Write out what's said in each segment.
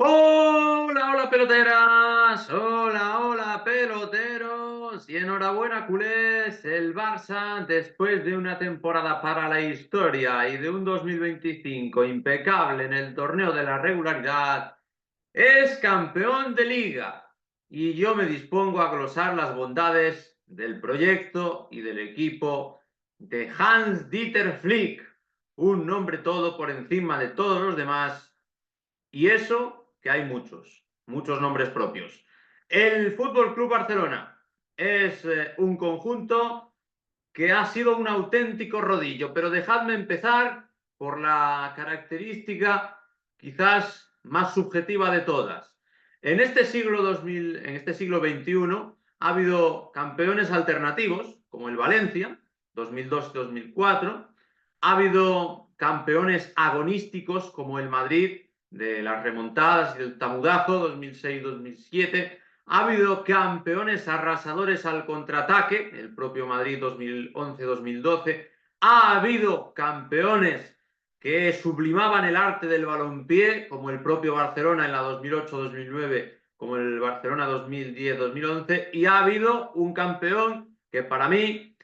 Hola, hola peloteras, hola peloteros y enhorabuena culés, el Barça después de una temporada para la historia y de un 2025 impecable en el torneo de la regularidad, es campeón de liga y yo me dispongo a glosar las bondades del proyecto y del equipo de Hans-Dieter Flick, un nombre todo por encima de todos los demás. Y eso que hay muchos nombres propios. El Fútbol Club Barcelona es un conjunto que ha sido un auténtico rodillo, pero dejadme empezar por la característica quizás más subjetiva de todas. En este siglo 2000, en este siglo XXI, ha habido campeones alternativos, como el Valencia, 2002-2004, ha habido campeones agonísticos, como el Madrid, de las remontadas y del tamudazo 2006-2007. Ha habido campeones arrasadores al contraataque, el propio Madrid 2011-2012. Ha habido campeones que sublimaban el arte del balompié, como el propio Barcelona en la 2008-2009, como el Barcelona 2010-2011. Y ha habido un campeón que para mí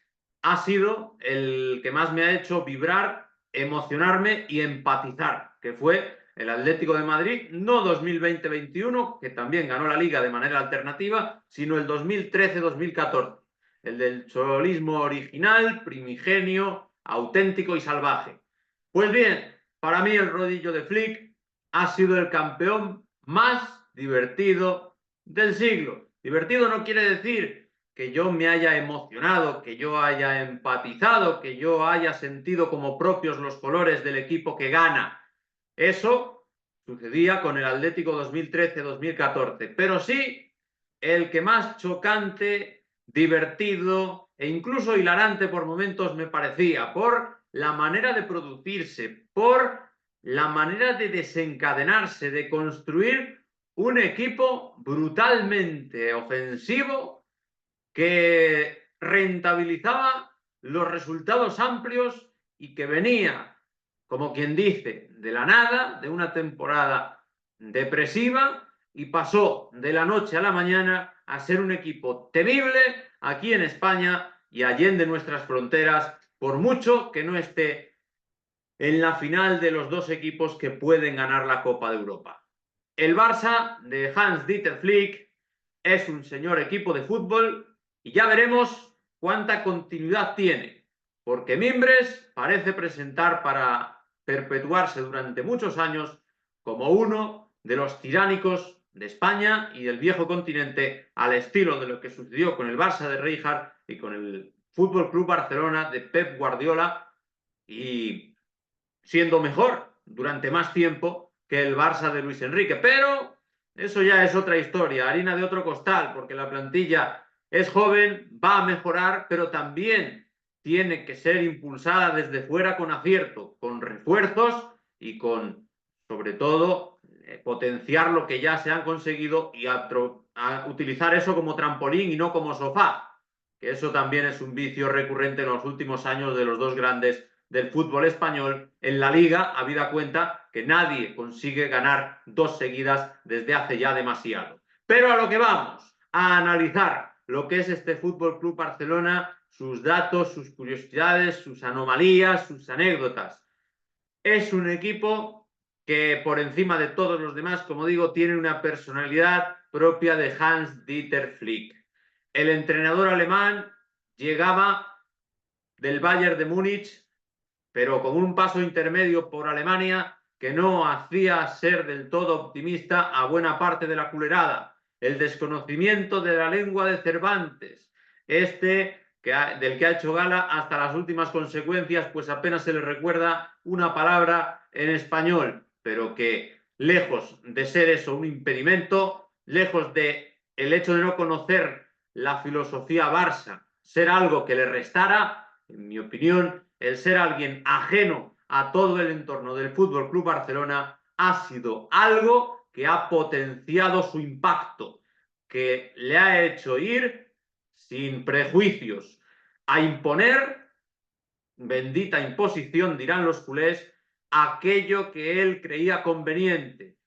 ha sido el que más me ha hecho vibrar, emocionarme y empatizar, que fue el Atlético de Madrid, no 2020-21, que también ganó la Liga de manera alternativa, sino el 2013-2014, el del cholismo original, primigenio, auténtico y salvaje. Pues bien, para mí el rodillo de Flick ha sido el campeón más divertido del siglo. Divertido no quiere decir que yo me haya emocionado, que yo haya empatizado, que yo haya sentido como propios los colores del equipo que gana. Eso sucedía con el Atlético 2013-2014, pero sí el que más chocante, divertido e incluso hilarante por momentos me parecía, por la manera de producirse, por la manera de desencadenarse, de construir un equipo brutalmente ofensivo que rentabilizaba los resultados amplios y que venía, como quien dice, de la nada, de una temporada depresiva y pasó de la noche a la mañana a ser un equipo temible aquí en España y allende nuestras fronteras, por mucho que no esté en la final de los dos equipos que pueden ganar la Copa de Europa. El Barça de Hans-Dieter Flick es un señor equipo de fútbol y ya veremos cuánta continuidad tiene, porque Mimbres parece presentar para perpetuarse durante muchos años como uno de los tiránicos de España y del viejo continente, al estilo de lo que sucedió con el Barça de Rijkaard y con el Fútbol Club Barcelona de Pep Guardiola, y siendo mejor durante más tiempo que el Barça de Luis Enrique. Pero eso ya es otra historia, harina de otro costal, porque la plantilla es joven, va a mejorar, pero también tiene que ser impulsada desde fuera con acierto, con refuerzos y con, sobre todo, potenciar lo que ya se han conseguido y a utilizar eso como trampolín y no como sofá, que eso también es un vicio recurrente en los últimos años de los dos grandes del fútbol español. En la liga, habida cuenta que nadie consigue ganar dos seguidas desde hace ya demasiado. Pero a lo que vamos, a analizar lo que es este Fútbol Club Barcelona, sus datos, sus curiosidades, sus anomalías, sus anécdotas. Es un equipo que por encima de todos los demás, como digo, tiene una personalidad propia de Hans-Dieter Flick. El entrenador alemán llegaba del Bayern de Múnich, pero con un paso intermedio por Alemania que no hacía ser del todo optimista a buena parte de la culerada. El desconocimiento de la lengua de Cervantes, del que ha hecho gala hasta las últimas consecuencias, pues apenas se le recuerda una palabra en español, pero que lejos de ser eso un impedimento, lejos de el hecho de no conocer la filosofía Barça, ser algo que le restara, en mi opinión, el ser alguien ajeno a todo el entorno del Fútbol Club Barcelona ha sido algo que ha potenciado su impacto, que le ha hecho ir sin prejuicios a imponer, bendita imposición, dirán los culés, aquello que él creía conveniente.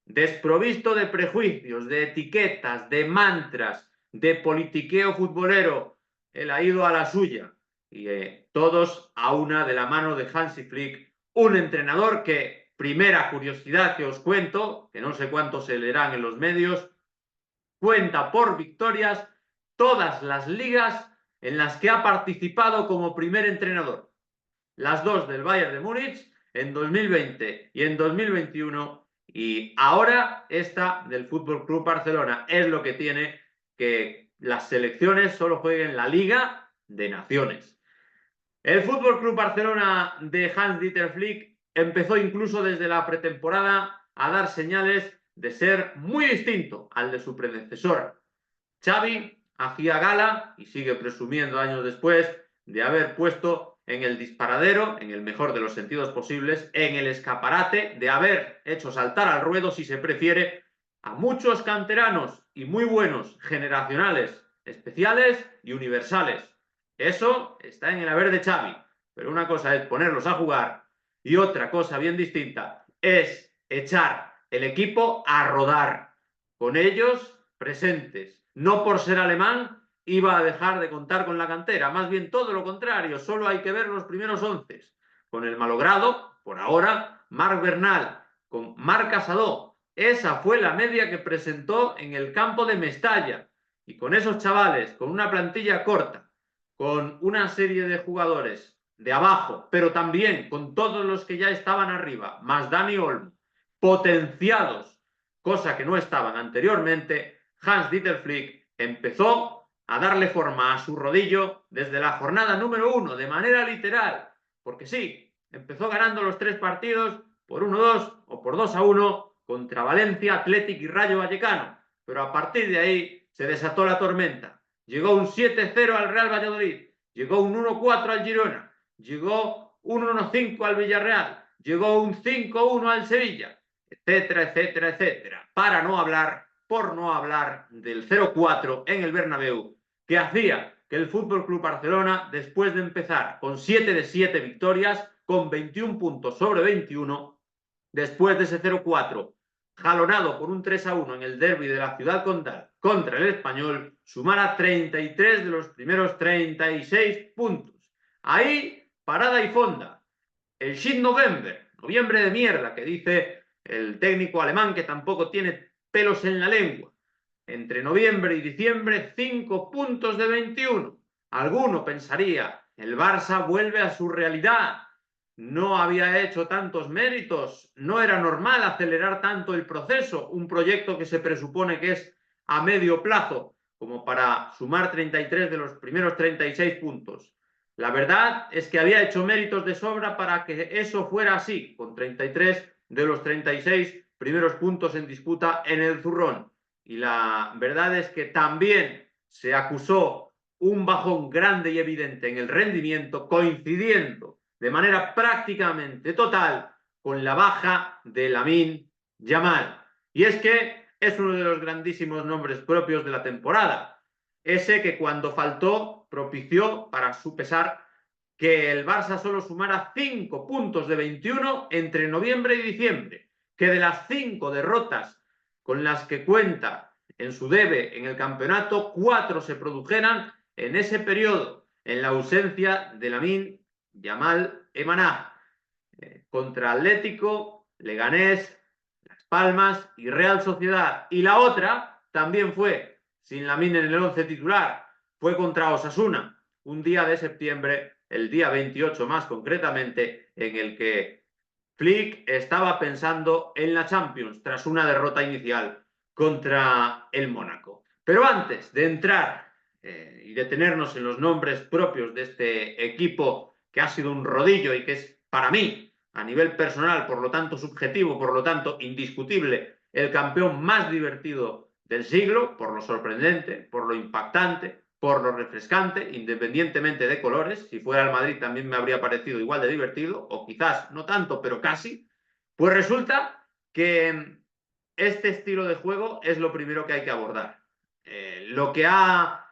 desprovisto de prejuicios, de etiquetas, de mantras, de politiqueo futbolero. Él ha ido a la suya. Y todos a una de la mano de Hansi Flick, un entrenador que, primera curiosidad que os cuento, que no sé cuántos se leerán en los medios, cuenta por victorias todas las ligas en las que ha participado como primer entrenador. Las dos del Bayern de Múnich en 2020 y en 2021, y ahora esta del Fútbol Club Barcelona. Es lo que tiene que las selecciones solo jueguen la Liga de Naciones. El Fútbol Club Barcelona de Hans-Dieter Flick empezó incluso desde la pretemporada a dar señales de ser muy distinto al de su predecesor. Xavi hacía gala, y sigue presumiendo años después, de haber puesto en el disparadero, en el mejor de los sentidos posibles, en el escaparate, de haber hecho saltar al ruedo, si se prefiere, a muchos canteranos y muy buenos, generacionales, especiales y universales. Eso está en el haber de Xavi, pero una cosa es ponerlos a jugar y otra cosa bien distinta es echar el equipo a rodar con ellos presentes. No por ser alemán iba a dejar de contar con la cantera, más bien todo lo contrario, solo hay que ver los primeros 11. Con el malogrado, por ahora, Marc Bernal, con Marc Casadó. Esa fue la media que presentó en el campo de Mestalla. Y con esos chavales, con una plantilla corta, con una serie de jugadores de abajo, pero también con todos los que ya estaban arriba, más Dani Olmo, potenciados, cosa que no estaban anteriormente, Hans-Dieter Flick empezó a darle forma a su rodillo desde la jornada número 1, de manera literal, porque sí, empezó ganando los 3 partidos por 1-2 o por 2-1 contra Valencia, Athletic y Rayo Vallecano, pero a partir de ahí se desató la tormenta. Llegó un 7-0 al Real Valladolid, llegó un 1-4 al Girona, llegó un 1-5 al Villarreal, llegó un 5-1 al Sevilla, etcétera, etcétera, etcétera. Por no hablar del 0-4 en el Bernabéu, que hacía que el FC Barcelona, después de empezar con 7 de 7 victorias, con 21 puntos sobre 21, después de ese 0-4, jalonado por un 3-1 en el derbi de la ciudad condal contra el Español, sumara 33 de los primeros 36 puntos. Ahí, parada y fonda. El Shit November, noviembre de mierda, que dice el técnico alemán, que tampoco tiene pelos en la lengua. Entre noviembre y diciembre, 5 puntos de 21. Alguno pensaría, el Barça vuelve a su realidad. No había hecho tantos méritos, no era normal acelerar tanto el proceso, un proyecto que se presupone que es a medio plazo, como para sumar 33 de los primeros 36 puntos. La verdad es que había hecho méritos de sobra para que eso fuera así, con 33 de los 36 primeros puntos en disputa en el zurrón. Y la verdad es que también se acusó un bajón grande y evidente en el rendimiento, coincidiendo de manera prácticamente total con la baja de Lamine Yamal. Y es que es uno de los grandísimos nombres propios de la temporada. Ese que cuando faltó propició, para su pesar, que el Barça solo sumara 5 puntos de 21 entre noviembre y diciembre, que de las 5 derrotas con las que cuenta en su debe en el campeonato, 4 se produjeran en ese periodo, en la ausencia de Lamine Yamal Emaná, contra Atlético, Leganés, Las Palmas y Real Sociedad. Y la otra también fue sin Lamine en el 11 titular, fue contra Osasuna, un día de septiembre, el día 28 más concretamente, en el que Flick estaba pensando en la Champions tras una derrota inicial contra el Mónaco. Pero antes de entrar y detenernos en los nombres propios de este equipo que ha sido un rodillo y que es para mí, a nivel personal, por lo tanto subjetivo, por lo tanto indiscutible, el campeón más divertido del siglo, por lo sorprendente, por lo impactante, por lo refrescante, independientemente de colores. Si fuera el Madrid también me habría parecido igual de divertido, o quizás no tanto, pero casi. Pues resulta que este estilo de juego es lo primero que hay que abordar. Lo que ha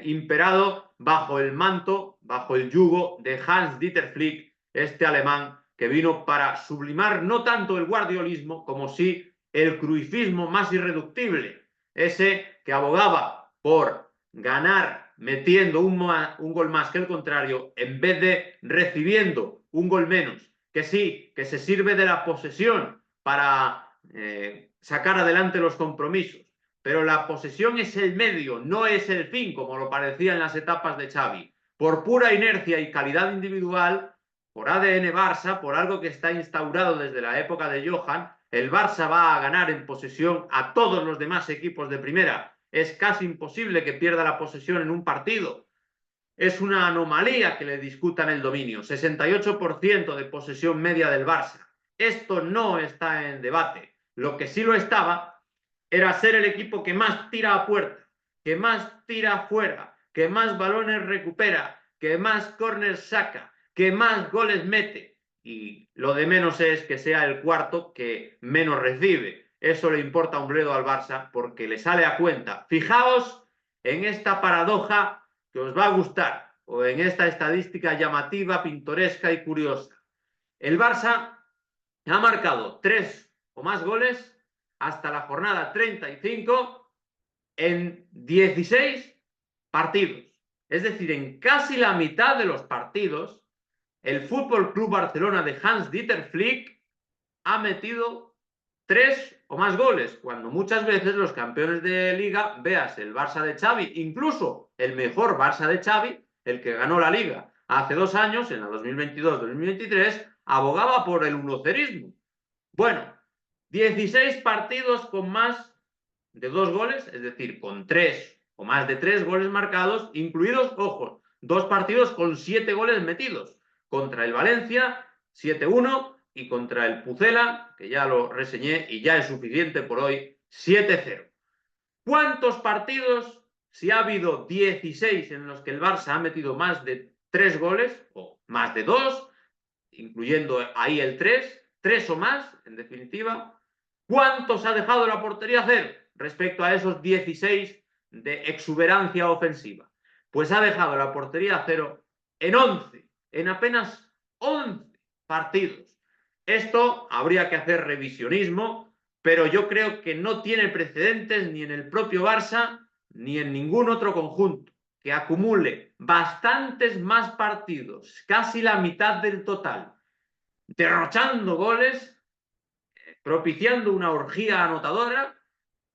imperado bajo el manto, bajo el yugo de Hans-Dieter Flick, este alemán que vino para sublimar no tanto el guardiolismo como sí el cruifismo más irreductible, ese que abogaba por ganar metiendo un gol más que el contrario en vez de recibiendo un gol menos, que sí, que se sirve de la posesión para sacar adelante los compromisos, pero la posesión es el medio, no es el fin, como lo parecía en las etapas de Xavi. Por pura inercia y calidad individual, por ADN Barça, por algo que está instaurado desde la época de Johan, el Barça va a ganar en posesión a todos los demás equipos de primera. Es casi imposible que pierda la posesión en un partido. Es una anomalía que le discutan el dominio. 68% de posesión media del Barça. Esto no está en debate. Lo que sí lo estaba era ser el equipo que más tira a puerta, que más tira afuera, que más balones recupera, que más corners saca, que más goles mete. Y lo de menos es que sea el cuarto que menos recibe. Eso le importa un bledo al Barça porque le sale a cuenta. Fijaos en esta paradoja que os va a gustar, o en esta estadística llamativa, pintoresca y curiosa. El Barça ha marcado 3 o más goles hasta la jornada 35 en 16 partidos. Es decir, en casi la mitad de los partidos, el Fútbol Club Barcelona de Hans-Dieter Flick ha metido 3 o más goles, cuando muchas veces los campeones de liga, veas el Barça de Xavi, incluso el mejor Barça de Xavi, el que ganó la liga hace 2 años, en la 2022-2023, abogaba por el unocerismo. Bueno, 16 partidos con más de 2 goles, es decir, con 3 o más de 3 goles marcados, incluidos, ojo, 2 partidos con 7 goles metidos. Contra el Valencia, 7-1, y contra el Pucela, que ya lo reseñé y ya es suficiente por hoy, 7-0. ¿Cuántos partidos, si ha habido 16 en los que el Barça ha metido más de 3 goles, o más de 2, incluyendo ahí el 3 o más, en definitiva, ¿cuántos ha dejado la portería cero respecto a esos 16 de exuberancia ofensiva? Pues ha dejado la portería cero en 11, en apenas 11 partidos. Esto habría que hacer revisionismo, pero yo creo que no tiene precedentes ni en el propio Barça ni en ningún otro conjunto que acumule bastantes más partidos, casi la mitad del total, derrochando goles, propiciando una orgía anotadora,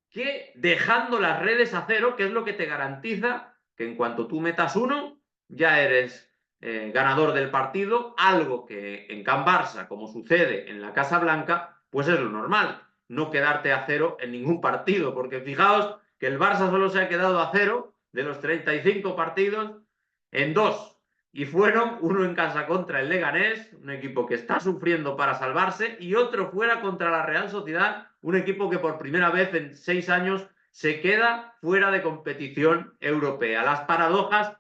que dejando las redes a cero, que es lo que te garantiza que en cuanto tú metas uno, ya eres ganador del partido, algo que en Can Barça, como sucede en la Casa Blanca, pues es lo normal, no quedarte a cero en ningún partido, porque fijaos que el Barça solo se ha quedado a cero de los 35 partidos en 2, y fueron uno en casa contra el Leganés, un equipo que está sufriendo para salvarse, y otro fuera contra la Real Sociedad, un equipo que por primera vez en 6 años se queda fuera de competición europea. Las paradojas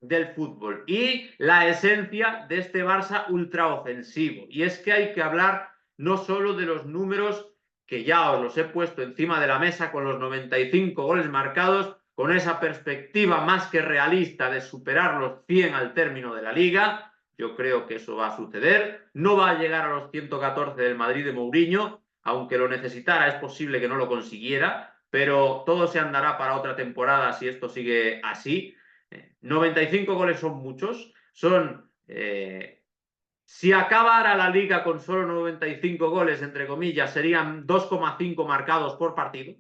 del fútbol y la esencia de este Barça ultraofensivo. Y es que hay que hablar no solo de los números, que ya os los he puesto encima de la mesa con los 95 goles marcados, con esa perspectiva más que realista de superar los 100 al término de la liga. Yo creo que eso va a suceder. No va a llegar a los 114 del Madrid de Mourinho, aunque lo necesitara, es posible que no lo consiguiera, pero todo se andará para otra temporada si esto sigue así. 95 goles son muchos, son... si acabara la liga con solo 95 goles, entre comillas, serían 2,5 marcados por partido,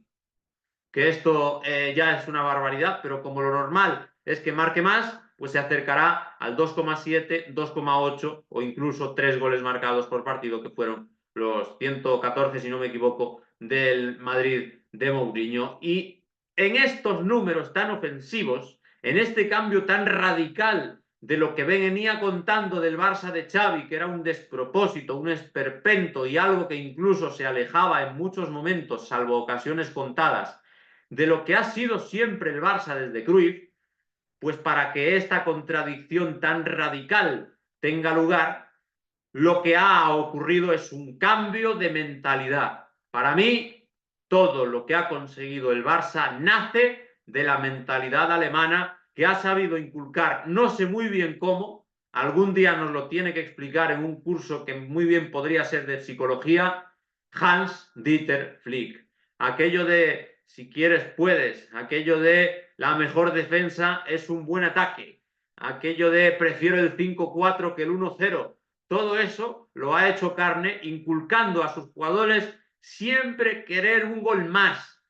que esto ya es una barbaridad, pero como lo normal es que marque más, pues se acercará al 2,7, 2,8 o incluso 3 goles marcados por partido, que fueron los 114, si no me equivoco, del Madrid de Mourinho. Y en estos números tan ofensivos, en este cambio tan radical de lo que venía contando del Barça de Xavi, que era un despropósito, un esperpento y algo que incluso se alejaba en muchos momentos, salvo ocasiones contadas, de lo que ha sido siempre el Barça desde Cruyff, pues para que esta contradicción tan radical tenga lugar, lo que ha ocurrido es un cambio de mentalidad. Para mí, todo lo que ha conseguido el Barça nace de la mentalidad alemana, que ha sabido inculcar, no sé muy bien cómo, algún día nos lo tiene que explicar en un curso que muy bien podría ser de psicología, Hans-Dieter Flick. Aquello de si quieres puedes, aquello de la mejor defensa es un buen ataque, aquello de prefiero el 5-4 que el 1-0. Todo eso lo ha hecho carne, inculcando a sus jugadores siempre querer un gol más.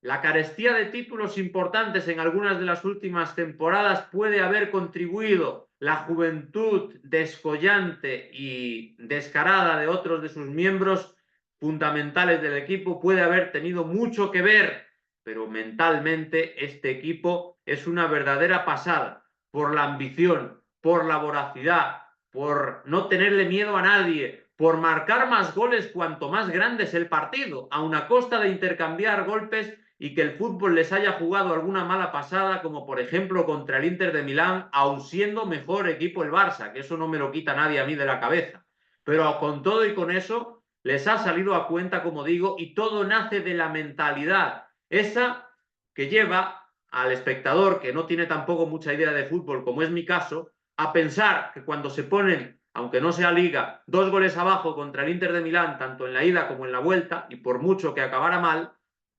La carestía de títulos importantes en algunas de las últimas temporadas puede haber contribuido. La juventud descollante y descarada de otros de sus miembros fundamentales del equipo puede haber tenido mucho que ver, pero mentalmente este equipo es una verdadera pasada por la ambición, por la voracidad, por no tenerle miedo a nadie, por marcar más goles cuanto más grande es el partido, aun a costa de intercambiar golpes y que el fútbol les haya jugado alguna mala pasada, como por ejemplo contra el Inter de Milán, aun siendo mejor equipo el Barça, que eso no me lo quita nadie a mí de la cabeza. Pero con todo y con eso, les ha salido a cuenta, como digo, y todo nace de la mentalidad, esa que lleva al espectador, que no tiene tampoco mucha idea de fútbol, como es mi caso, a pensar que cuando se ponen, aunque no sea liga, 2 goles abajo contra el Inter de Milán, tanto en la ida como en la vuelta, y por mucho que acabara mal,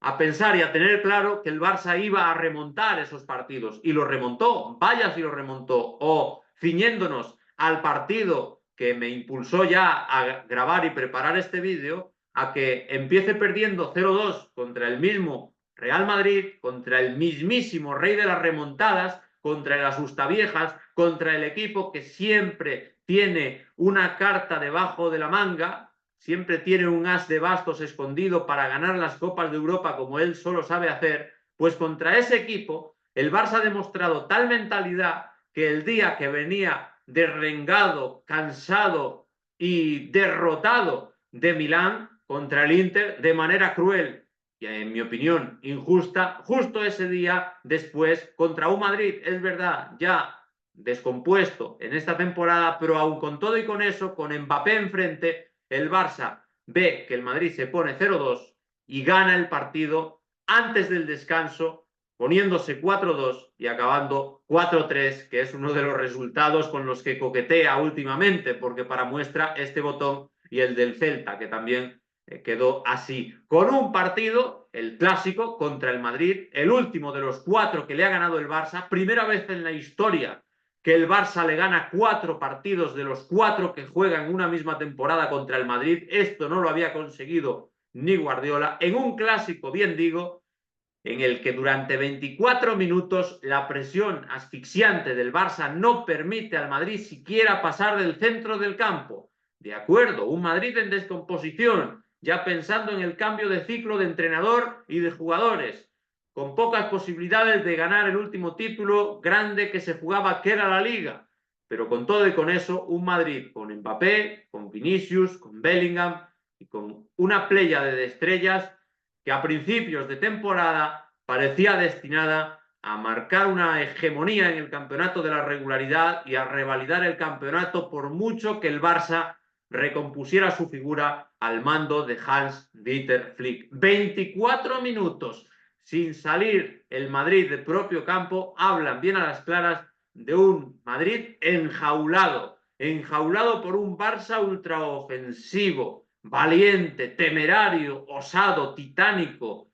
a pensar y a tener claro que el Barça iba a remontar esos partidos. Y lo remontó, vaya si lo remontó. O ciñéndonos al partido que me impulsó ya a grabar y preparar este vídeo, a que empiece perdiendo 0-2 contra el mismo Real Madrid, contra el mismísimo rey de las remontadas, contra el Asustaviejas, contra el equipo que siempre tiene una carta debajo de la manga, siempre tiene un as de bastos escondido para ganar las Copas de Europa como él solo sabe hacer, pues contra ese equipo el Barça ha demostrado tal mentalidad que el día que venía derrengado, cansado y derrotado de Milán contra el Inter de manera cruel y en mi opinión injusta, justo ese día después contra un Madrid, es verdad, ya descompuesto en esta temporada, pero aún con todo y con eso, con Mbappé enfrente, el Barça ve que el Madrid se pone 0-2 y gana el partido antes del descanso, poniéndose 4-2 y acabando 4-3, que es uno de los resultados con los que coquetea últimamente, porque para muestra este botón y el del Celta, que también quedó así, con un partido, el clásico, contra el Madrid, el último de los 4 que le ha ganado el Barça, primera vez en la historia que el Barça le gana 4 partidos de los 4 que juega en una misma temporada contra el Madrid. Esto no lo había conseguido ni Guardiola. En un clásico, bien digo, en el que durante 24 minutos la presión asfixiante del Barça no permite al Madrid siquiera pasar del centro del campo. De acuerdo, un Madrid en descomposición, ya pensando en el cambio de ciclo de entrenador y de jugadores, con pocas posibilidades de ganar el último título grande que se jugaba, que era la Liga. Pero con todo y con eso, un Madrid con Mbappé, con Vinicius, con Bellingham y con una playa de estrellas que a principios de temporada parecía destinada a marcar una hegemonía en el campeonato de la regularidad y a revalidar el campeonato por mucho que el Barça recompusiera su figura al mando de Hans-Dieter Flick. 24 minutos sin salir el Madrid del propio campo hablan bien a las claras de un Madrid enjaulado, enjaulado por un Barça ultraofensivo, valiente, temerario, osado, titánico,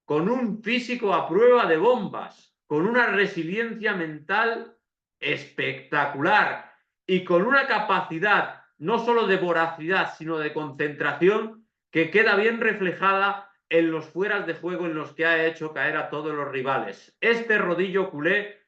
con un físico a prueba de bombas, con una resiliencia mental espectacular y con una capacidad no solo de voracidad, sino de concentración que queda bien reflejada en los fueras de juego en los que ha hecho caer a todos los rivales. Este rodillo culé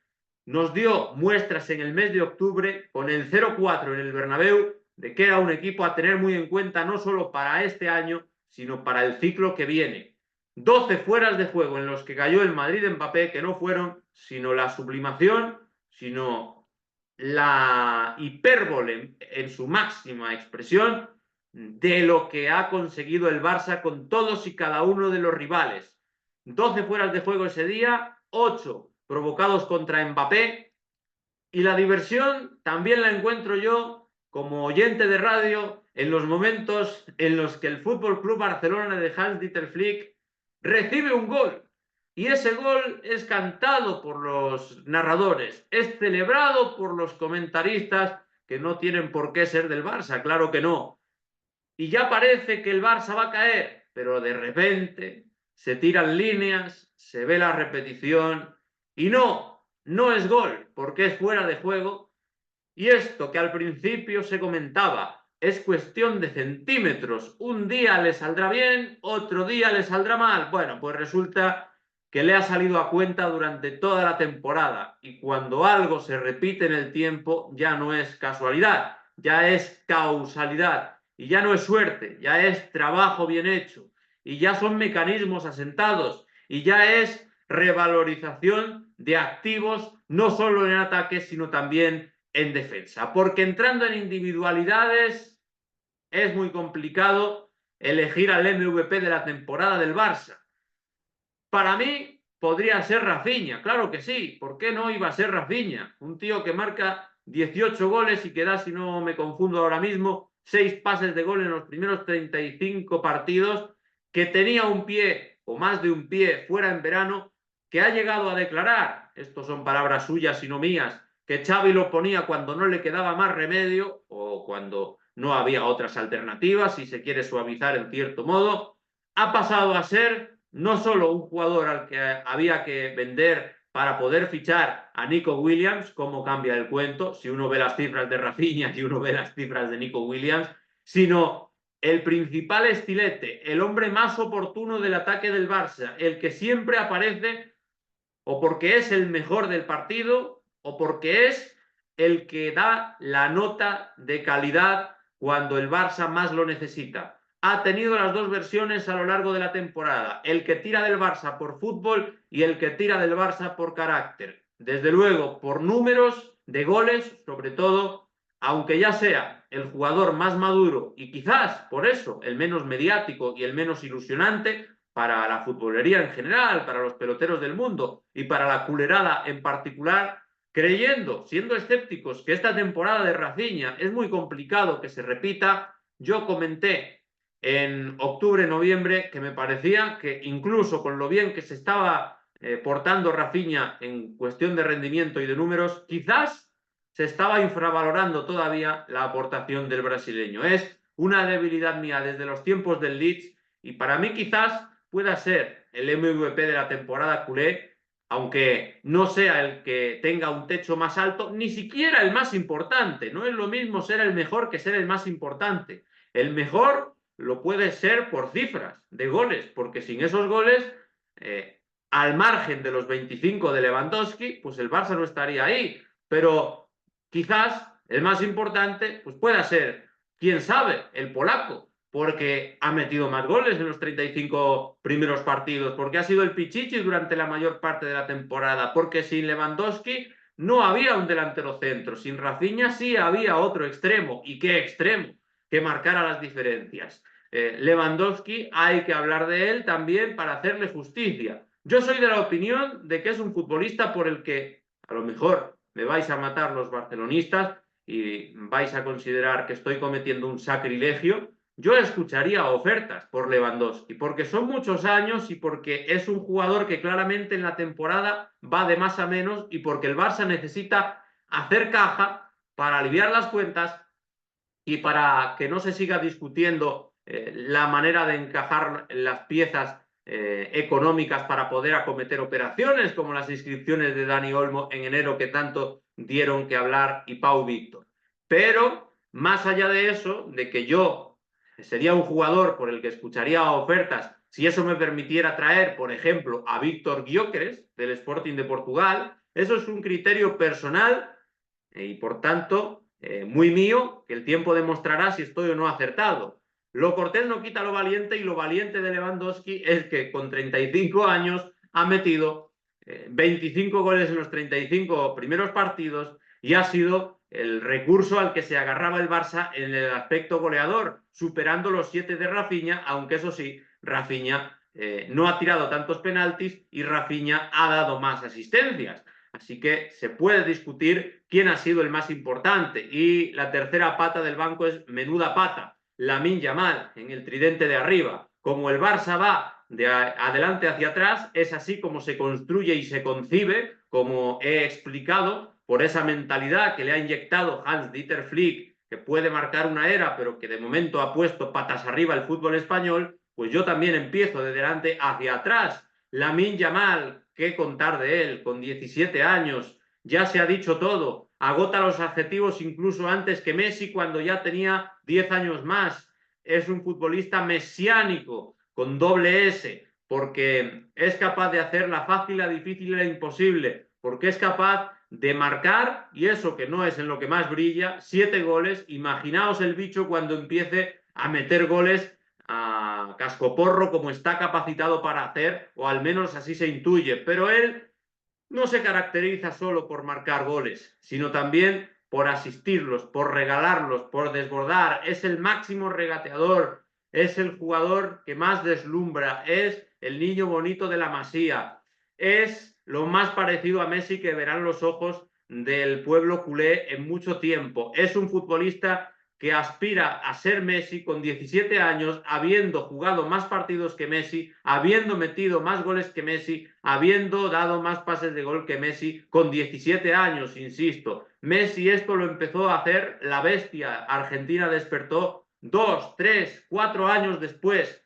nos dio muestras en el mes de octubre con el 0-4 en el Bernabéu de que era un equipo a tener muy en cuenta no solo para este año, sino para el ciclo que viene. 12 fueras de juego en los que cayó el Madrid de Mbappé, que no fueron sino la sublimación, sino la hipérbole en su máxima expresión de lo que ha conseguido el Barça con todos y cada uno de los rivales. 12 fueras de juego ese día, 8 provocados contra Mbappé, y la diversión también la encuentro yo como oyente de radio en los momentos en los que el Fútbol Club Barcelona de Hans-Dieter Flick recibe un gol. Y ese gol es cantado por los narradores, es celebrado por los comentaristas que no tienen por qué ser del Barça, claro que no. y ya parece que el Barça va a caer, pero de repente se tiran líneas, se ve la repetición y no es gol, porque es fuera de juego. Y esto que al principio se comentaba, es cuestión de centímetros, un día le saldrá bien, otro día le saldrá mal. Bueno, pues resulta que le ha salido a cuenta durante toda la temporada, y cuando algo se repite en el tiempo ya no es casualidad, ya es causalidad, y ya no es suerte, ya es trabajo bien hecho, y ya son mecanismos asentados, y ya es revalorización de activos, no solo en ataque, sino también en defensa. Porque entrando en individualidades es muy complicado elegir al MVP de la temporada del Barça. Para mí podría ser Rafinha, claro que sí, ¿por qué no iba a ser Rafinha? Un tío que marca 18 goles y que da, si no me confundo ahora mismo, 6 pases de gol en los primeros 35 partidos, que tenía un pie o más de un pie fuera en verano, que ha llegado a declarar, estos son palabras suyas y no mías, que Xavi lo ponía cuando no le quedaba más remedio o cuando no había otras alternativas, si se quiere suavizar en cierto modo. Ha pasado a ser no solo un jugador al que había que vender para poder fichar a Nico Williams, cómo cambia el cuento, si uno ve las cifras de Rafinha y uno ve las cifras de Nico Williams, sino el principal estilete, el hombre más oportuno del ataque del Barça, el que siempre aparece o porque es el mejor del partido o porque es el que da la nota de calidad cuando el Barça más lo necesita. Ha tenido las dos versiones a lo largo de la temporada, el que tira del Barça por fútbol y el que tira del Barça por carácter. Desde luego, por números de goles, sobre todo, aunque ya sea el jugador más maduro y quizás por eso el menos mediático y el menos ilusionante, para la futbolería en general, para los peloteros del mundo y para la culerada en particular, creyendo, siendo escépticos, que esta temporada de Rafinha es muy complicado que se repita. Yo comenté en octubre, noviembre, que me parecía que incluso con lo bien que se estaba portando Rafinha en cuestión de rendimiento y de números, quizás se estaba infravalorando todavía la aportación del brasileño. Es una debilidad mía desde los tiempos del Leeds, y para mí quizás pueda ser el MVP de la temporada culé, aunque no sea el que tenga un techo más alto, ni siquiera el más importante. No es lo mismo ser el mejor que ser el más importante. El mejor lo puede ser por cifras de goles, porque sin esos goles, al margen de los 25 de Lewandowski, pues el Barça no estaría ahí. Pero quizás el más importante pues pueda ser, quién sabe, el polaco, porque ha metido más goles en los 35 primeros partidos, porque ha sido el Pichichi durante la mayor parte de la temporada, porque sin Lewandowski no había un delantero centro, sin Rafinha sí había otro extremo, y qué extremo, que marcara las diferencias. Lewandowski hay que hablar de él también para hacerle justicia. Yo soy de la opinión de que es un futbolista por el que a lo mejor me vais a matar los barcelonistas y vais a considerar que estoy cometiendo un sacrilegio. Yo escucharía ofertas por Lewandowski, porque son muchos años y porque es un jugador que claramente en la temporada va de más a menos, y porque el Barça necesita hacer caja para aliviar las cuentas y para que no se siga discutiendo la manera de encajar las piezas económicas para poder acometer operaciones como las inscripciones de Dani Olmo en enero, que tanto dieron que hablar, y Pau Víctor. Pero más allá de eso, de que yo sería un jugador por el que escucharía ofertas si eso me permitiera traer, por ejemplo, a Víctor Gyökeres del Sporting de Portugal, eso es un criterio personal y por tanto muy mío, que el tiempo demostrará si estoy o no acertado. Lo cortés no quita lo valiente, y lo valiente de Lewandowski es que con 35 años ha metido 25 goles en los 35 primeros partidos y ha sido el recurso al que se agarraba el Barça en el aspecto goleador, superando los 7 de Rafinha, aunque eso sí, Rafinha no ha tirado tantos penaltis y Rafinha ha dado más asistencias. Así que se puede discutir quién ha sido el más importante. Y la tercera pata del banco es menuda pata, Lamine Yamal, en el tridente de arriba. Como el Barça va de adelante hacia atrás, es así como se construye y se concibe, como he explicado, por esa mentalidad que le ha inyectado Hans-Dieter Flick que puede marcar una era, pero que de momento ha puesto patas arriba el fútbol español, pues yo también empiezo de delante hacia atrás. Lamine Yamal, ¿qué contar de él? Con 17 años, ya se ha dicho todo, agota los adjetivos incluso antes que Messi cuando ya tenía 10 años más. Es un futbolista mesiánico, con doble S, porque es capaz de hacer la fácil, la difícil y la imposible, porque es capaz de marcar, y eso que no es en lo que más brilla, 7 goles. Imaginaos el bicho cuando empiece a meter goles a cascoporro como está capacitado para hacer, o al menos así se intuye, pero él no se caracteriza solo por marcar goles, sino también por asistirlos, por regalarlos, por desbordar. Es el máximo regateador, es el jugador que más deslumbra, es el niño bonito de la Masía, es lo más parecido a Messi que verán los ojos del pueblo culé en mucho tiempo. Es un futbolista que aspira a ser Messi con 17 años, habiendo jugado más partidos que Messi, habiendo metido más goles que Messi, habiendo dado más pases de gol que Messi con 17 años, insisto. Messi esto lo empezó a hacer la bestia. Argentina despertó 2, 3, 4 años después.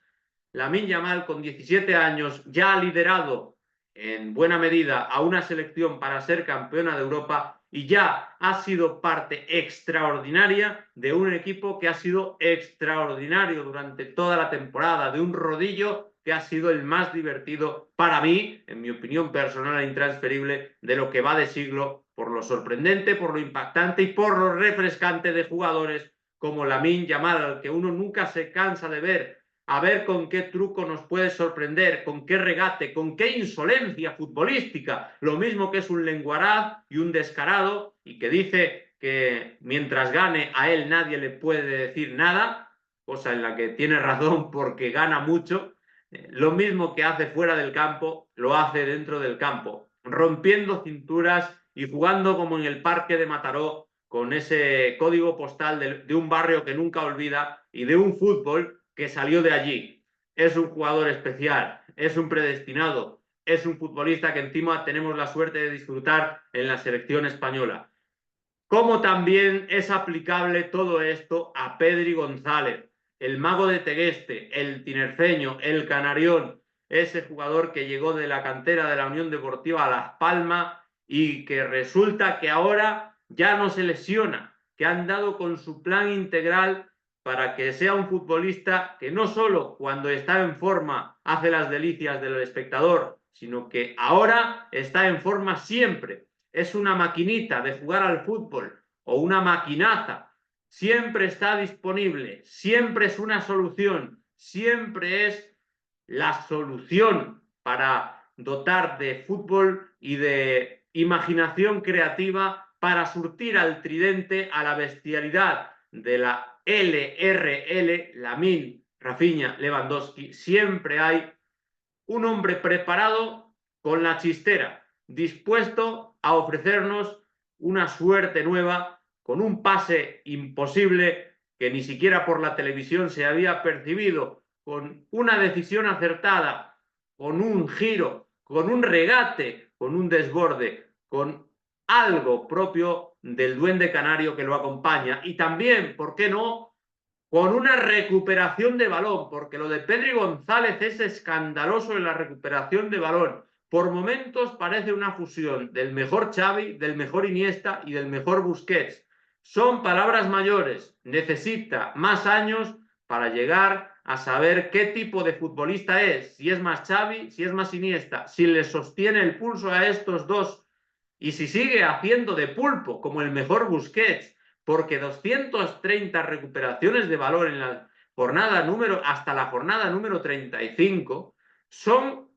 Lamine Yamal con 17 años ya ha liderado en buena medida a una selección para ser campeona de Europa y ya ha sido parte extraordinaria de un equipo que ha sido extraordinario durante toda la temporada, de un rodillo que ha sido el más divertido para mí, en mi opinión personal e intransferible, de lo que va de siglo, por lo sorprendente, por lo impactante y por lo refrescante de jugadores como Lamine Yamal, al que uno nunca se cansa de ver, a ver con qué truco nos puede sorprender, con qué regate, con qué insolencia futbolística, lo mismo que es un lenguaraz y un descarado y que dice que mientras gane a él nadie le puede decir nada, cosa en la que tiene razón porque gana mucho. Lo mismo que hace fuera del campo, lo hace dentro del campo, rompiendo cinturas y jugando como en el parque de Mataró, con ese código postal de un barrio que nunca olvida y de un fútbol que salió de allí. Es un jugador especial, es un predestinado, es un futbolista que encima tenemos la suerte de disfrutar en la selección española. Como también es aplicable todo esto a Pedri González, el mago de Tegueste, el tinerfeño, el canarión, ese jugador que llegó de la cantera de la Unión Deportiva Las Palmas y que resulta que ahora ya no se lesiona, que han dado con su plan integral para que sea un futbolista que no solo cuando está en forma hace las delicias del espectador, sino que ahora está en forma siempre. Es una maquinita de jugar al fútbol o una maquinaza. Siempre está disponible, siempre es una solución, siempre es la solución para dotar de fútbol y de imaginación creativa para surtir al tridente, a la bestialidad de la LRL, Lamine, Rafinha, Lewandowski. Siempre hay un hombre preparado con la chistera, dispuesto a ofrecernos una suerte nueva con un pase imposible que ni siquiera por la televisión se había percibido, con una decisión acertada, con un giro, con un regate, con un desborde, con algo propio del duende canario que lo acompaña y también, ¿por qué no?, con una recuperación de balón, porque lo de Pedri González es escandaloso en la recuperación de balón. Por momentos parece una fusión del mejor Xavi, del mejor Iniesta y del mejor Busquets. Son palabras mayores, necesita más años para llegar a saber qué tipo de futbolista es, si es más Xavi, si es más Iniesta, si le sostiene el pulso a estos dos y si sigue haciendo de pulpo como el mejor Busquets, porque 230 recuperaciones de valor en la jornada número, hasta la jornada número 35, son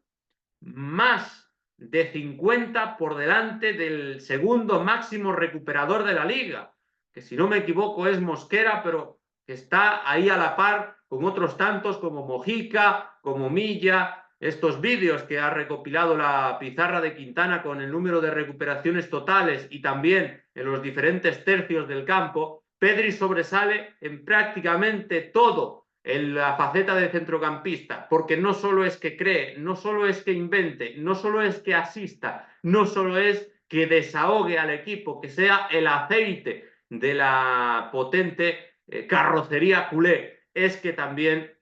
más de 50 por delante del segundo máximo recuperador de la liga, que si no me equivoco es Mosquera, pero que está ahí a la par con otros tantos como Mojica, como Milla, estos vídeos que ha recopilado la pizarra de Quintana con el número de recuperaciones totales y también en los diferentes tercios del campo. Pedri sobresale en prácticamente todo en la faceta de centrocampista, porque no solo es que cree, no solo es que invente, no solo es que asista, no solo es que desahogue al equipo, que sea el aceite de la potente carrocería culé, es que también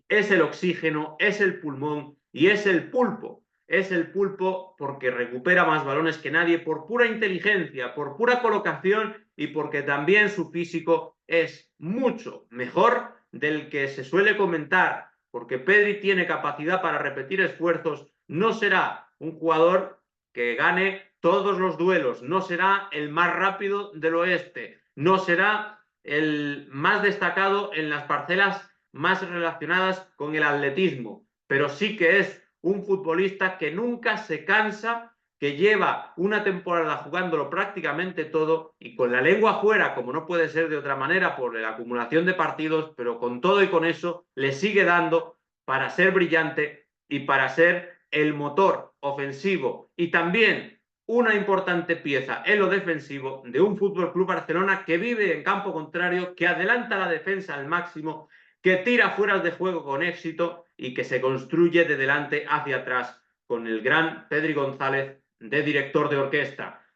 es el oxígeno, es el pulmón y es el pulpo. Es el pulpo porque recupera más balones que nadie por pura inteligencia, por pura colocación y porque también su físico es mucho mejor del que se suele comentar, porque Pedri tiene capacidad para repetir esfuerzos, no será un jugador que gane todos los duelos, no será el más rápido del oeste, no será el más destacado en las parcelas más relacionadas con el atletismo, pero sí que es un futbolista que nunca se cansa, que lleva una temporada jugándolo prácticamente todo y con la lengua fuera, como no puede ser de otra manera por la acumulación de partidos, pero con todo y con eso le sigue dando para ser brillante y para ser el motor ofensivo y también una importante pieza en lo defensivo de un Fútbol Club Barcelona que vive en campo contrario, que adelanta la defensa al máximo, que tira fuera de juego con éxito y que se construye de delante hacia atrás con el gran Pedri González de director de orquesta.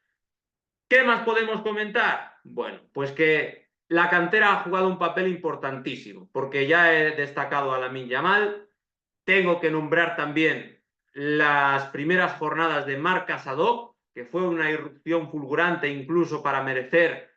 ¿Qué más podemos comentar? Bueno, pues que la cantera ha jugado un papel importantísimo, porque ya he destacado a Lamine Yamal, tengo que nombrar también las primeras jornadas de Marc Casadó, que fue una irrupción fulgurante incluso para merecer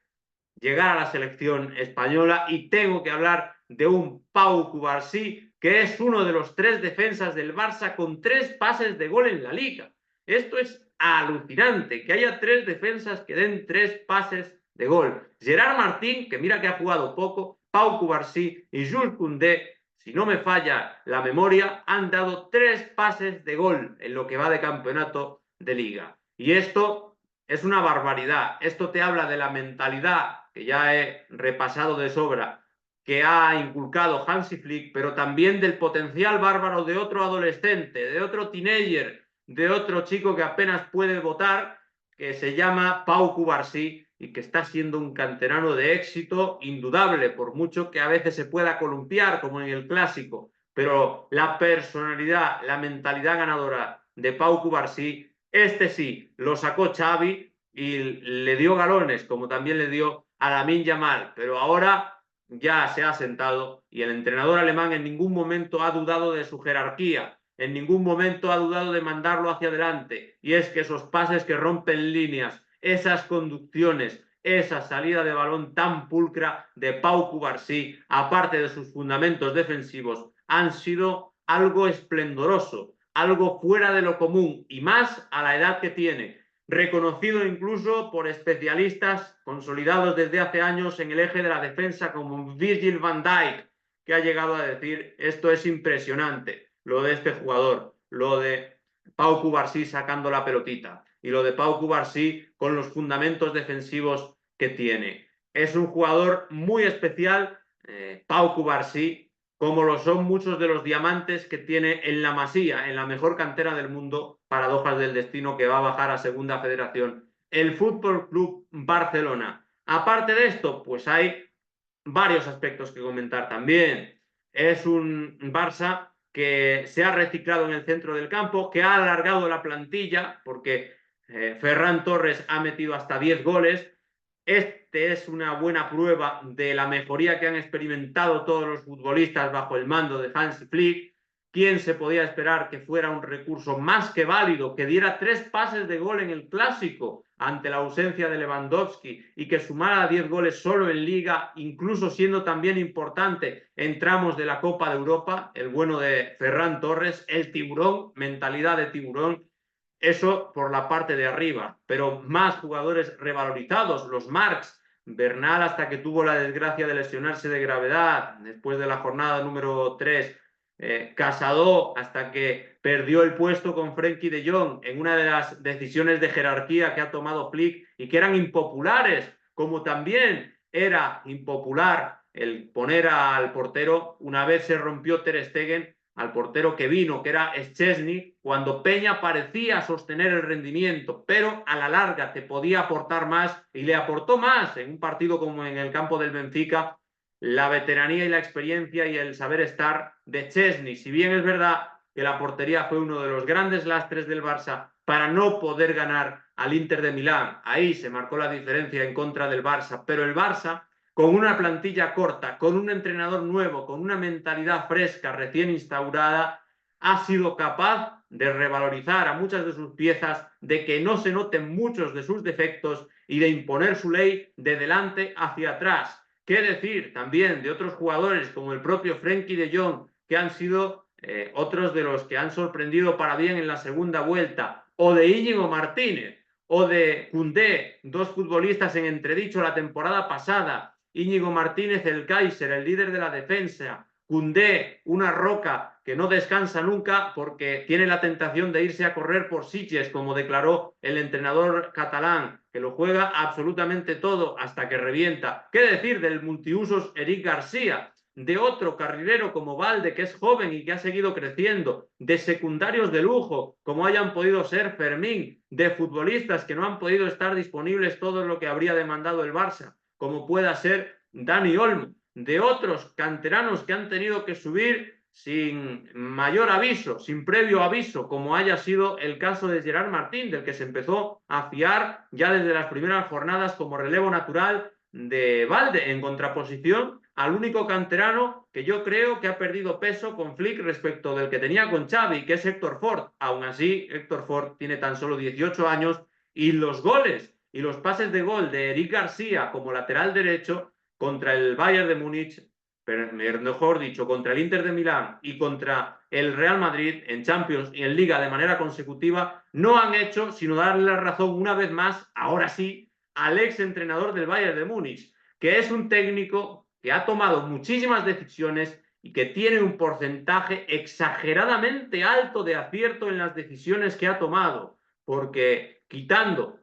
llegar a la selección española, y tengo que hablar de un Pau Cubarsí, que es uno de los 3 defensas del Barça con 3 pases de gol en la Liga. Esto es alucinante, que haya 3 defensas que den 3 pases de gol. Gerard Martín, que mira que ha jugado poco, Pau Cubarsí y Jules Koundé, si no me falla la memoria, han dado 3 pases de gol en lo que va de campeonato de Liga. Y esto es una barbaridad. Esto te habla de la mentalidad que ya he repasado de sobra, que ha inculcado Hansi Flick, pero también del potencial bárbaro de otro adolescente, de otro teenager, de otro chico que apenas puede votar, que se llama Pau Cubarsí y que está siendo un canterano de éxito indudable, por mucho que a veces se pueda columpiar, como en el clásico. Pero la personalidad, la mentalidad ganadora de Pau Cubarsí, este sí, lo sacó Xavi y le dio galones, como también le dio a Lamine Yamal, pero ahora ya se ha sentado y el entrenador alemán en ningún momento ha dudado de su jerarquía, en ningún momento ha dudado de mandarlo hacia adelante, y es que esos pases que rompen líneas, esas conducciones, esa salida de balón tan pulcra de Pau Cubarsí, aparte de sus fundamentos defensivos, han sido algo esplendoroso, algo fuera de lo común y más a la edad que tiene, reconocido incluso por especialistas consolidados desde hace años en el eje de la defensa como Virgil van Dijk, que ha llegado a decir: esto es impresionante, lo de este jugador, lo de Pau Cubarsí sacando la pelotita y lo de Pau Cubarsí con los fundamentos defensivos que tiene. Es un jugador muy especial, Pau Cubarsí, como lo son muchos de los diamantes que tiene en la Masía, en la mejor cantera del mundo, paradojas del destino, que va a bajar a Segunda Federación, el Fútbol Club Barcelona. Aparte de esto, pues hay varios aspectos que comentar también. Es un Barça que se ha reciclado en el centro del campo, que ha alargado la plantilla, porque Ferran Torres ha metido hasta 10 goles. Este es una buena prueba de la mejoría que han experimentado todos los futbolistas bajo el mando de Hansi Flick. ¿Quién se podía esperar que fuera un recurso más que válido, que diera 3 pases de gol en el Clásico ante la ausencia de Lewandowski y que sumara 10 goles solo en Liga, incluso siendo también importante en tramos de la Copa de Europa? El bueno de Ferran Torres, el tiburón, mentalidad de tiburón. Eso por la parte de arriba, pero más jugadores revalorizados, los Marcs, Bernal hasta que tuvo la desgracia de lesionarse de gravedad después de la jornada número 3, Casadó hasta que perdió el puesto con Frenkie de Jong en una de las decisiones de jerarquía que ha tomado Flick y que eran impopulares, como también era impopular el poner al portero, una vez se rompió Ter Stegen, al portero que vino, que era Szczesny, cuando Peña parecía sostener el rendimiento, pero a la larga te podía aportar más, y le aportó más en un partido como en el campo del Benfica, la veteranía y la experiencia y el saber estar de Szczesny. Si bien es verdad que la portería fue uno de los grandes lastres del Barça para no poder ganar al Inter de Milán. Ahí se marcó la diferencia en contra del Barça, pero el Barça, con una plantilla corta, con un entrenador nuevo, con una mentalidad fresca, recién instaurada, ha sido capaz de revalorizar a muchas de sus piezas, de que no se noten muchos de sus defectos y de imponer su ley de delante hacia atrás. ¿Qué decir también de otros jugadores como el propio Frenkie de Jong, que han sido otros de los que han sorprendido para bien en la segunda vuelta, o de Íñigo Martínez, o de Koundé, dos futbolistas en entredicho la temporada pasada? Íñigo Martínez, el Kaiser, el líder de la defensa; Koundé, una roca que no descansa nunca porque tiene la tentación de irse a correr por Sitges, como declaró el entrenador catalán, que lo juega absolutamente todo hasta que revienta. ¿Qué decir del multiusos Eric García? De otro carrilero como Valde, que es joven y que ha seguido creciendo; de secundarios de lujo, como hayan podido ser Fermín; de futbolistas que no han podido estar disponibles todo lo que habría demandado el Barça, como pueda ser Dani Olmo; de otros canteranos que han tenido que subir sin mayor aviso, sin previo aviso, como haya sido el caso de Gerard Martín, del que se empezó a fiar ya desde las primeras jornadas como relevo natural de Valde, en contraposición al único canterano que yo creo que ha perdido peso con Flick respecto del que tenía con Xavi, que es Héctor Ford. Aún así, Héctor Ford tiene tan solo 18 años y los goles y los pases de gol de Eric García como lateral derecho contra el Bayern de Múnich, pero mejor dicho, contra el Inter de Milán y contra el Real Madrid en Champions y en Liga de manera consecutiva, no han hecho sino darle la razón una vez más, ahora sí, al ex entrenador del Bayern de Múnich, que es un técnico que ha tomado muchísimas decisiones y que tiene un porcentaje exageradamente alto de acierto en las decisiones que ha tomado, porque quitando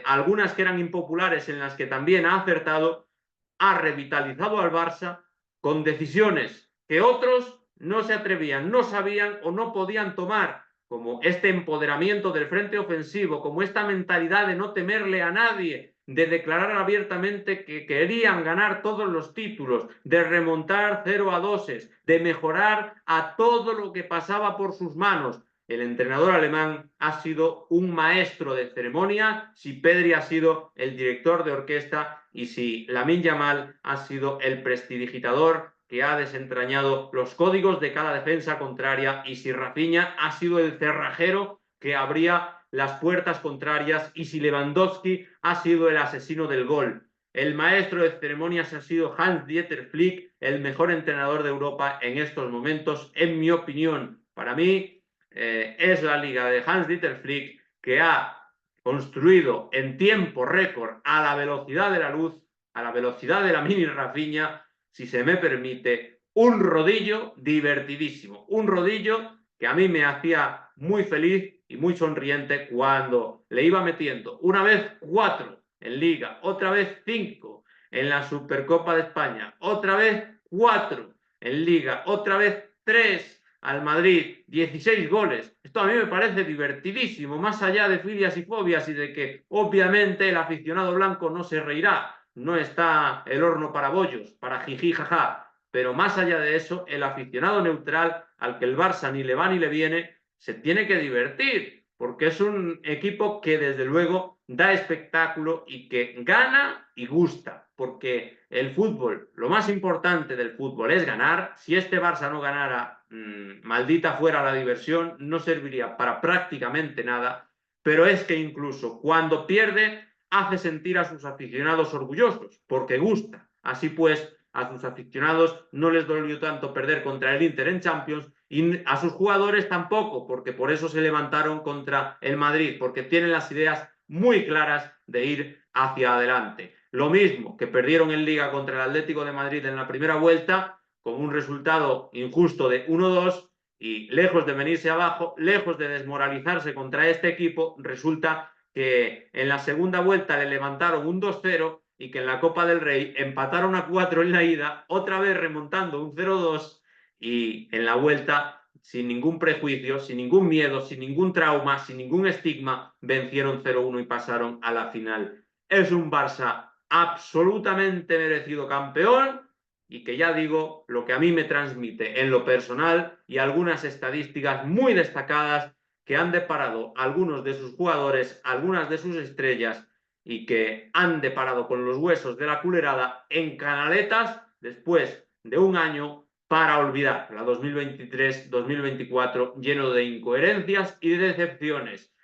algunas que eran impopulares en las que también ha acertado, ha revitalizado al Barça con decisiones que otros no se atrevían, no sabían o no podían tomar, como este empoderamiento del frente ofensivo, como esta mentalidad de no temerle a nadie, de declarar abiertamente que querían ganar todos los títulos, de remontar 0-2, de mejorar a todo lo que pasaba por sus manos. El entrenador alemán ha sido un maestro de ceremonia, si Pedri ha sido el director de orquesta y si Lamine Yamal ha sido el prestidigitador que ha desentrañado los códigos de cada defensa contraria, y si Rafinha ha sido el cerrajero que abría las puertas contrarias, y si Lewandowski ha sido el asesino del gol. El maestro de ceremonias ha sido Hans-Dieter Flick, el mejor entrenador de Europa en estos momentos, en mi opinión. Para mí, es la liga de Hans-Dieter Flick, que ha construido en tiempo récord, a la velocidad de la luz, a la velocidad de la mini Rafinha, si se me permite, un rodillo divertidísimo, un rodillo que a mí me hacía muy feliz y muy sonriente cuando le iba metiendo una vez 4 en Liga, otra vez 5 en la Supercopa de España, otra vez 4 en Liga, otra vez 3 al Madrid, 16 goles. Esto a mí me parece divertidísimo, más allá de filias y fobias y de que obviamente el aficionado blanco no se reirá, no está el horno para bollos, para jiji jaja, pero más allá de eso, el aficionado neutral, al que el Barça ni le va ni le viene, se tiene que divertir, porque es un equipo que desde luego da espectáculo y que gana y gusta, porque el fútbol, lo más importante del fútbol es ganar. Si este Barça no ganara, maldita fuera la diversión, no serviría para prácticamente nada, pero es que incluso cuando pierde hace sentir a sus aficionados orgullosos, porque gusta. Así pues, a sus aficionados no les dolió tanto perder contra el Inter en Champions, y a sus jugadores tampoco, porque por eso se levantaron contra el Madrid, porque tienen las ideas muy claras de ir hacia adelante. Lo mismo que perdieron en Liga contra el Atlético de Madrid en la primera vuelta, con un resultado injusto de 1-2, y lejos de venirse abajo, lejos de desmoralizarse contra este equipo, resulta que en la segunda vuelta le levantaron un 2-0 y que en la Copa del Rey empataron a 4 en la ida, otra vez remontando un 0-2, y en la vuelta, sin ningún prejuicio, sin ningún miedo, sin ningún trauma, sin ningún estigma, vencieron 0-1 y pasaron a la final. Es un Barça absolutamente merecido campeón, y que ya digo, lo que a mí me transmite en lo personal y algunas estadísticas muy destacadas, que han deparado algunos de sus jugadores, algunas de sus estrellas y que han deparado con los huesos de la culerada en canaletas después de un año para olvidar la 2023-2024 lleno de incoherencias y de decepciones.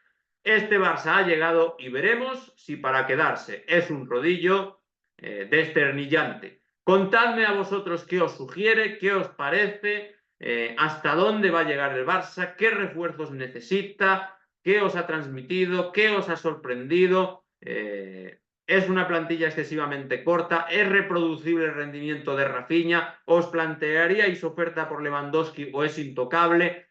Este Barça ha llegado y veremos si para quedarse es un rodillo desternillante. Contadme a vosotros qué os sugiere, qué os parece, hasta dónde va a llegar el Barça, qué refuerzos necesita, qué os ha transmitido, qué os ha sorprendido. Es una plantilla excesivamente corta, es reproducible el rendimiento de Rafinha, os plantearíais oferta por Lewandowski o es intocable,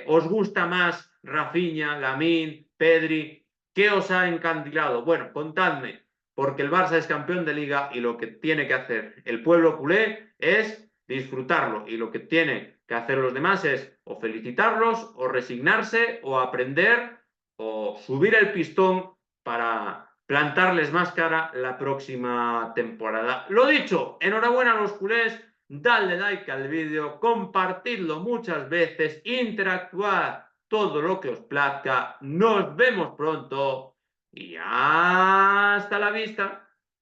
os gusta más Rafinha, Lamine, Pedri, ¿qué os ha encandilado? Bueno, contadme, porque el Barça es campeón de liga y lo que tiene que hacer el pueblo culé es disfrutarlo y lo que tiene que hacer los demás es o felicitarlos o resignarse o aprender o subir el pistón para plantarles más cara la próxima temporada. Lo dicho, enhorabuena a los culés, dadle like al vídeo, compartidlo muchas veces, interactuad todo lo que os plazca, nos vemos pronto y hasta la vista.